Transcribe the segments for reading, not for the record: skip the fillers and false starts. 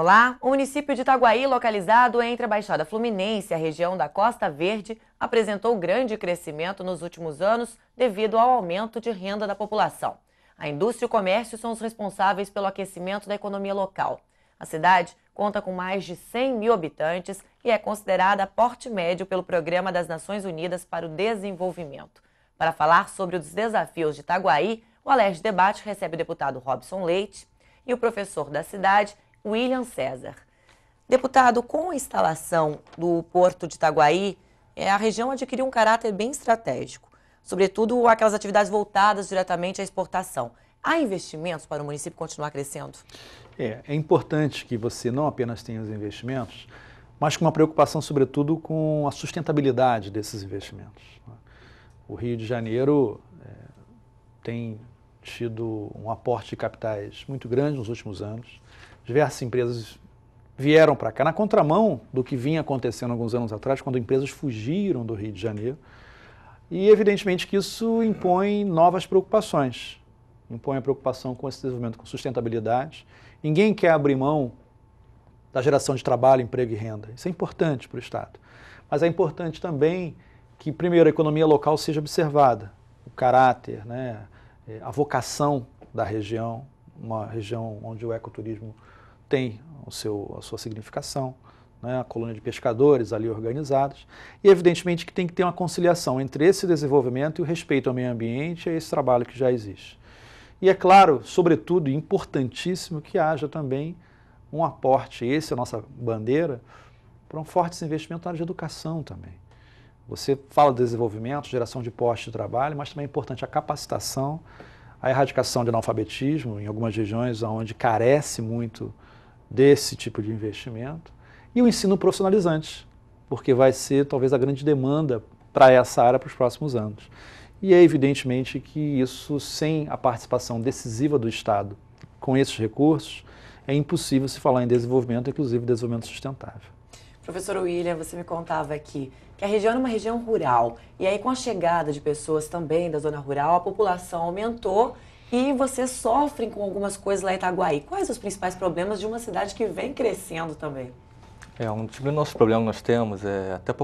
Olá, o município de Itaguaí, localizado entre a Baixada Fluminense e a região da Costa Verde, apresentou grande crescimento nos últimos anos devido ao aumento de renda da população. A indústria e o comércio são os responsáveis pelo aquecimento da economia local. A cidade conta com mais de 100 mil habitantes e é considerada porte médio pelo Programa das Nações Unidas para o Desenvolvimento. Para falar sobre os desafios de Itaguaí, o Alerj Debate recebe o deputado Robson Leite e o professor da cidade, William César. Deputado, com a instalação do Porto de Itaguaí, a região adquiriu um caráter bem estratégico, sobretudo aquelas atividades voltadas diretamente à exportação. Há investimentos para o município continuar crescendo? É importante que você não apenas tenha os investimentos, mas com uma preocupação, sobretudo, com a sustentabilidade desses investimentos. O Rio de Janeiro tem tido um aporte de capitais muito grande nos últimos anos. Diversas empresas vieram para cá, na contramão do que vinha acontecendo alguns anos atrás, quando empresas fugiram do Rio de Janeiro. E, evidentemente, que isso impõe novas preocupações. Impõe a preocupação com esse desenvolvimento, com sustentabilidade. Ninguém quer abrir mão da geração de trabalho, emprego e renda. Isso é importante para o Estado. Mas é importante também que, primeiro, a economia local seja observada. O caráter, a vocação da região, uma região onde o ecoturismo tem a sua significação, a colônia de pescadores ali organizados, e evidentemente que tem que ter uma conciliação entre esse desenvolvimento e o respeito ao meio ambiente e a esse trabalho que já existe. E é claro, sobretudo, importantíssimo que haja também um aporte, essa é a nossa bandeira, para um forte investimento na área de educação também. Você fala de desenvolvimento, geração de postos de trabalho, mas também é importante a capacitação, a erradicação de analfabetismo em algumas regiões onde carece muito desse tipo de investimento, e o ensino profissionalizante, porque vai ser talvez a grande demanda para essa área para os próximos anos. E é evidentemente que isso, sem a participação decisiva do Estado com esses recursos, é impossível se falar em desenvolvimento, inclusive desenvolvimento sustentável. Professor William, você me contava aqui que a região é uma região rural, e aí com a chegada de pessoas também da zona rural, a população aumentou e vocês sofrem com algumas coisas lá em Itaguaí. Quais os principais problemas de uma cidade que vem crescendo também? Um dos nossos problemas que nós temos até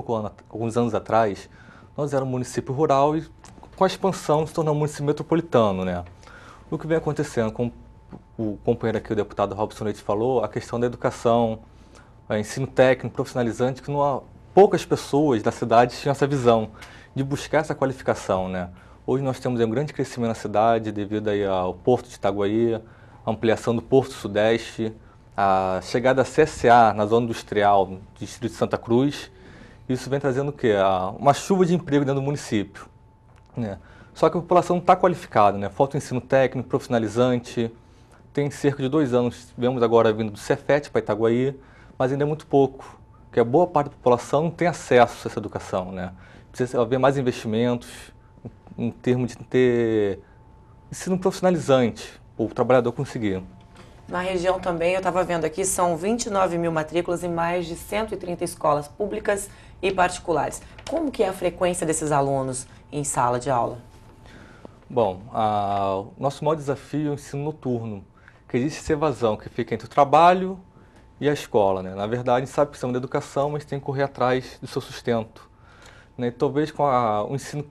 alguns anos atrás, nós éramos um município rural e com a expansão se tornou um município metropolitano, O que vem acontecendo, como o companheiro aqui, o deputado Robson Leite falou, a questão da educação, ensino técnico, profissionalizante, que poucas pessoas da cidade tinham essa visão de buscar essa qualificação, Hoje nós temos um grande crescimento na cidade devido aí ao Porto de Itaguaí, a ampliação do Porto Sudeste, a chegada da CSA na zona industrial do distrito de Santa Cruz. Isso vem trazendo o quê? Uma chuva de emprego dentro do município. Só que a população não está qualificada, Falta ensino técnico, profissionalizante. Tem cerca de 2 anos, vemos agora vindo do Cefet para Itaguaí, mas ainda é muito pouco, porque a boa parte da população não tem acesso a essa educação, Precisa haver mais investimentos em termos de ter ensino profissionalizante, para o trabalhador conseguir. Na região também, eu estava vendo aqui, são 29 mil matrículas em mais de 130 escolas públicas e particulares. Como que é a frequência desses alunos em sala de aula? Bom, o nosso maior desafio é o ensino noturno, que existe essa evasão que fica entre o trabalho e a escola. Na verdade, a gente sabe que precisamos da educação, mas tem que correr atrás do seu sustento. E talvez com o ensino,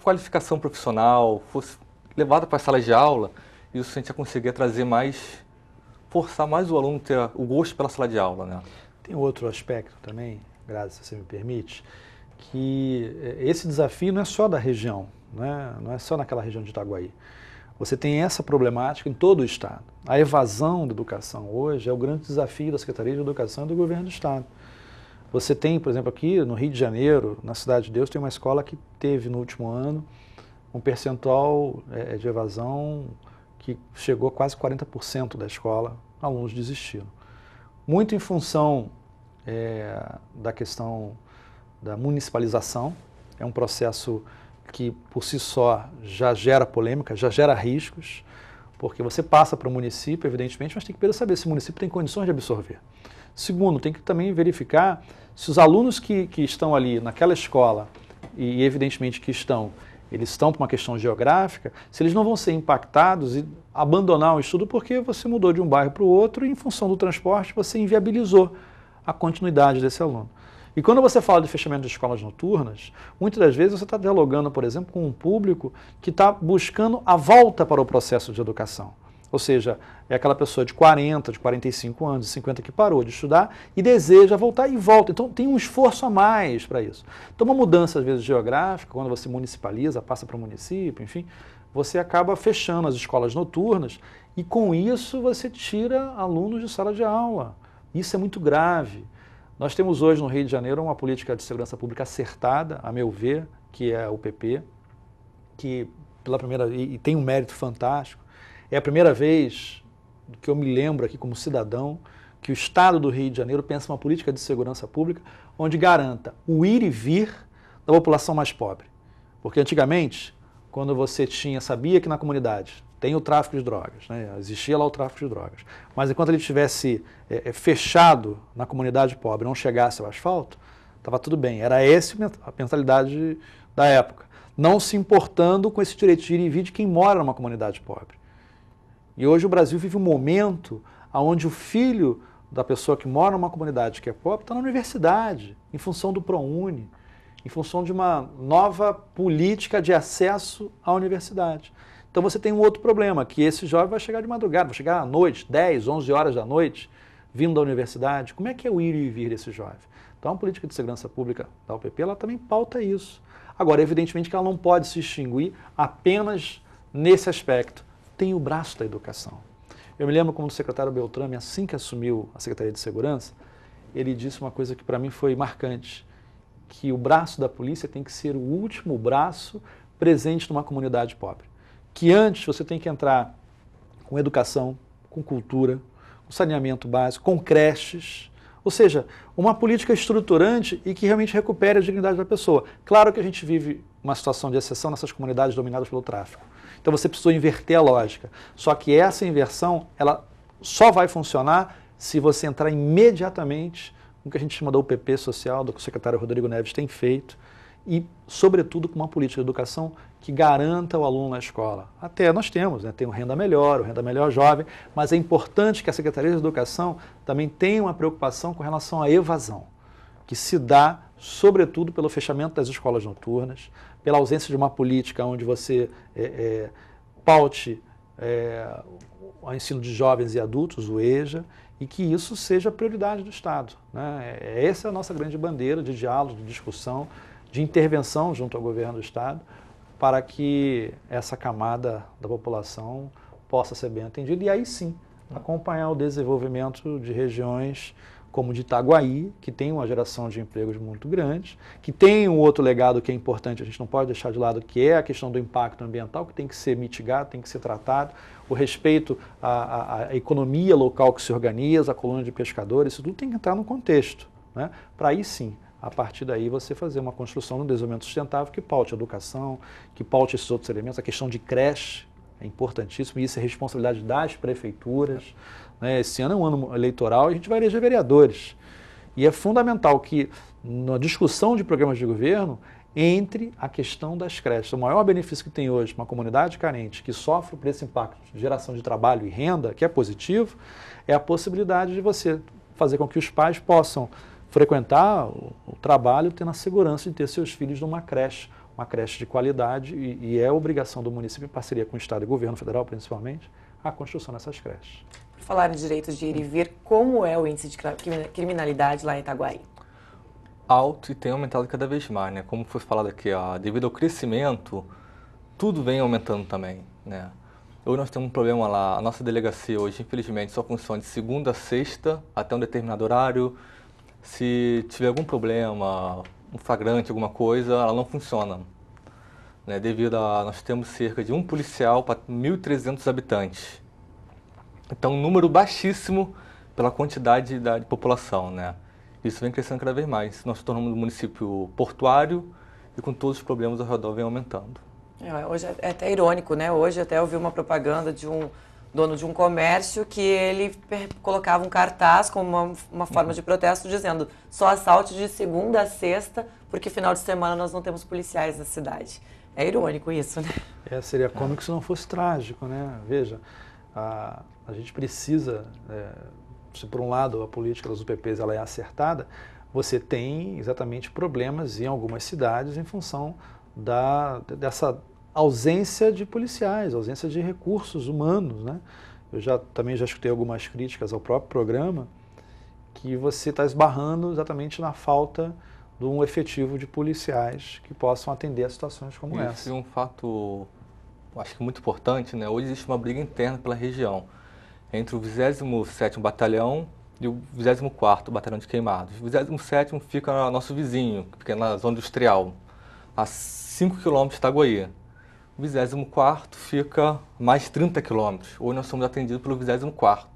qualificação profissional, fosse levada para a sala de aula, isso a gente ia conseguir forçar mais o aluno a ter o gosto pela sala de aula. Tem outro aspecto também, Grazi, se você me permite, que esse desafio não é só da região, não é só naquela região de Itaguaí. Você tem essa problemática em todo o Estado. A evasão da educação hoje é o grande desafio da Secretaria de Educação e do Governo do Estado. Você tem, por exemplo, aqui no Rio de Janeiro, na Cidade de Deus, tem uma escola que teve no último ano um percentual de evasão que chegou a quase 40% da escola, alunos desistiram. Muito em função da questão da municipalização, é um processo que por si só já gera polêmica, já gera riscos, porque você passa para o município, evidentemente, mas tem que saber se o município tem condições de absorver. Segundo, tem que também verificar se os alunos que estão ali naquela escola, e evidentemente que estão eles estão por uma questão geográfica, se eles não vão ser impactados e abandonar o estudo porque você mudou de um bairro para o outro e, em função do transporte, você inviabilizou a continuidade desse aluno. E quando você fala de fechamento de escolas noturnas, muitas das vezes você está dialogando, por exemplo, com um público que está buscando a volta para o processo de educação. Ou seja, é aquela pessoa de 40, de 45 anos, de 50 que parou de estudar e deseja voltar e volta. Então tem um esforço a mais para isso. Então uma mudança, às vezes, geográfica, quando você municipaliza, passa para o município, enfim, você acaba fechando as escolas noturnas e com isso você tira alunos de sala de aula. Isso é muito grave. Nós temos hoje no Rio de Janeiro uma política de segurança pública acertada, a meu ver, que é o PP, que pela primeira e tem um mérito fantástico. É a primeira vez que eu me lembro aqui como cidadão que o Estado do Rio de Janeiro pensa uma política de segurança pública onde garanta o ir e vir da população mais pobre. Porque antigamente, quando você sabia que na comunidade tem o tráfico de drogas, né? Existia lá o tráfico de drogas, mas enquanto ele estivesse fechado na comunidade pobre, não chegasse ao asfalto, estava tudo bem. Era essa a mentalidade da época, não se importando com esse direito de ir e vir de quem mora numa comunidade pobre. E hoje o Brasil vive um momento onde o filho da pessoa que mora numa comunidade que é pobre está na universidade, em função do ProUni, em função de uma nova política de acesso à universidade. Então você tem um outro problema, que esse jovem vai chegar de madrugada, vai chegar à noite, 10, 11 horas da noite, vindo da universidade. Como é que é o ir e vir desse jovem? Então a política de segurança pública da UPP, ela também pauta isso. Agora, evidentemente que ela não pode se extinguir apenas nesse aspecto. Tem o braço da educação. Eu me lembro como o secretário Beltrame, assim que assumiu a Secretaria de Segurança, ele disse uma coisa que para mim foi marcante, que o braço da polícia tem que ser o último braço presente numa comunidade pobre. Que antes você tem que entrar com educação, com cultura, com saneamento básico, com creches, ou seja, uma política estruturante e que realmente recupere a dignidade da pessoa. Claro que a gente vive uma situação de exceção nessas comunidades dominadas pelo tráfico. Então você precisou inverter a lógica. Só que essa inversão, ela só vai funcionar se você entrar imediatamente no que a gente chama da UPP social, do que o secretário Rodrigo Neves tem feito, e, sobretudo, com uma política de educação que garanta o aluno na escola. Até nós temos, né? Tem o Renda Melhor Jovem, mas é importante que a Secretaria de Educação também tenha uma preocupação com relação à evasão, que se dá, sobretudo, pelo fechamento das escolas noturnas, pela ausência de uma política onde você paute o ensino de jovens e adultos, o EJA, e que isso seja prioridade do Estado, né? Essa é a nossa grande bandeira de diálogo, de discussão, de intervenção junto ao governo do Estado, para que essa camada da população possa ser bem atendida e aí sim acompanhar o desenvolvimento de regiões como de Itaguaí, que tem uma geração de empregos muito grande, que tem um outro legado que é importante, a gente não pode deixar de lado, que é a questão do impacto ambiental, que tem que ser mitigado, tem que ser tratado, o respeito à economia local que se organiza, a colônia de pescadores, isso tudo tem que entrar no contexto, né? Para aí sim, a partir daí você fazer uma construção de um desenvolvimento sustentável que paute a educação, que paute esses outros elementos, a questão de creche é importantíssimo, e isso é responsabilidade das prefeituras, né? Esse ano é um ano eleitoral e a gente vai eleger vereadores. E é fundamental que, na discussão de programas de governo, entre a questão das creches. O maior benefício que tem hoje uma comunidade carente que sofre por esse impacto de geração de trabalho e renda, que é positivo, é a possibilidade de você fazer com que os pais possam frequentar o trabalho tendo a segurança de ter seus filhos numa creche de qualidade, e é obrigação do município, em parceria com o Estado e governo federal principalmente, a construção dessas creches. Por falar em direitos de ir e vir, como é o índice de criminalidade lá em Itaguaí? Alto e tem aumentado cada vez mais, né? Como foi falado aqui, devido ao crescimento, tudo vem aumentando também, né? Hoje nós temos um problema lá, a nossa delegacia hoje, infelizmente, só funciona de segunda a sexta, até um determinado horário. Se tiver algum problema, um flagrante, alguma coisa, ela não funciona, né? Devido a nós temos cerca de um policial para 1.300 habitantes. Então, um número baixíssimo pela quantidade de população, né? Isso vem crescendo cada vez mais. Nós nos tornamos um município portuário e com todos os problemas ao redor vem aumentando. Hoje é até irônico, né? Hoje até eu vi uma propaganda de um dono de um comércio que ele colocava um cartaz como uma forma de protesto dizendo só assalte de segunda a sexta porque final de semana nós não temos policiais na cidade. É irônico isso, né? Seria cômico se não fosse trágico, né? Veja, a gente precisa, se por um lado a política das UPPs ela é acertada, você tem exatamente problemas em algumas cidades em função dessa ausência de policiais, ausência de recursos humanos, né? Eu também já escutei algumas críticas ao próprio programa, que você está esbarrando exatamente na falta de um efetivo de policiais que possam atender a situações como essa. E um fato, acho que muito importante, né? Hoje existe uma briga interna pela região entre o 27º Batalhão e o 24º Batalhão de Queimados. O 27º fica nosso vizinho, que fica na zona industrial, a 5 km de Itaguaí. O 24º fica a mais 30 km. Hoje nós somos atendidos pelo 24º.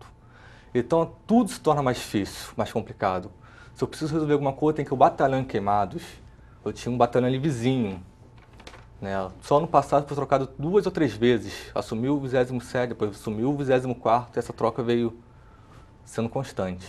Então tudo se torna mais difícil, mais complicado. Se eu preciso resolver alguma coisa, tem que ir o batalhão em Queimados. Eu tinha um batalhão ali vizinho, né? Só no passado foi trocado 2 ou 3 vezes. Assumiu o 27º, depois assumiu o 24º, e essa troca veio sendo constante.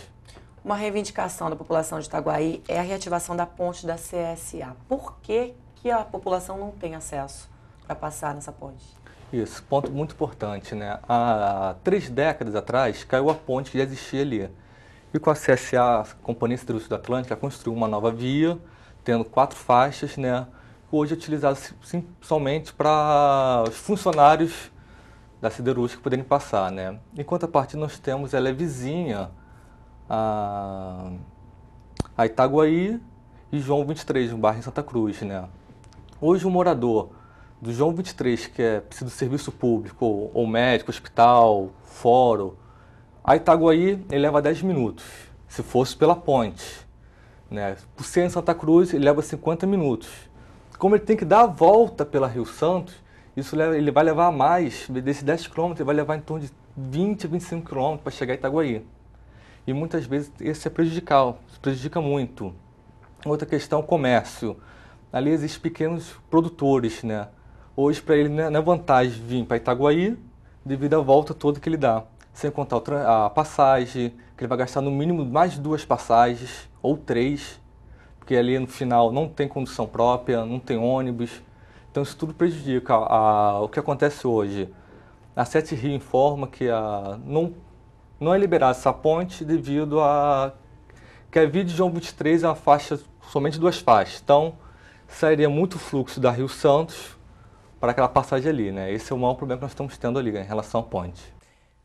Uma reivindicação da população de Itaguaí é a reativação da ponte da CSA. Por que a população não tem acesso para passar nessa ponte? Isso, ponto muito importante, né? Há 3 décadas atrás caiu a ponte que já existia ali. E com a CSA, a Companhia Siderúrgica do Atlântico, construiu uma nova via, tendo 4 faixas, né? Hoje é utilizada somente para os funcionários da siderúrgica poderem passar, né? Enquanto a parte nós temos, ela é vizinha a Itaguaí e João 23, no bairro em Santa Cruz, né? Hoje o morador do João 23, que precisa de serviço público, ou médico, hospital, fórum, a Itaguaí ele leva 10 minutos, se fosse pela ponte, né? Por ser em Santa Cruz, ele leva 50 minutos. Como ele tem que dar a volta pela Rio Santos, ele vai levar mais, desses 10 km, ele vai levar em torno de 20 a 25 km para chegar a Itaguaí. E muitas vezes isso prejudica muito. Outra questão, comércio. Ali existem pequenos produtores, né? Hoje, para ele, não é vantagem vir para Itaguaí devido à volta toda que ele dá. Sem contar a passagem, que ele vai gastar no mínimo mais 2 passagens, ou 3, porque ali no final não tem condução própria, não tem ônibus. Então isso tudo prejudica. O que acontece hoje? A Sete Rio informa que não é liberada essa ponte devido a que a via de João 23 é uma faixa, somente 2 faixas. Então sairia muito fluxo da Rio Santos para aquela passagem ali, né? Esse é o maior problema que nós estamos tendo ali, né, em relação à ponte.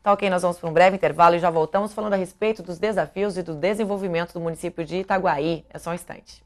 Tá ok, nós vamos para um breve intervalo e já voltamos falando a respeito dos desafios e do desenvolvimento do município de Itaguaí. É só um instante.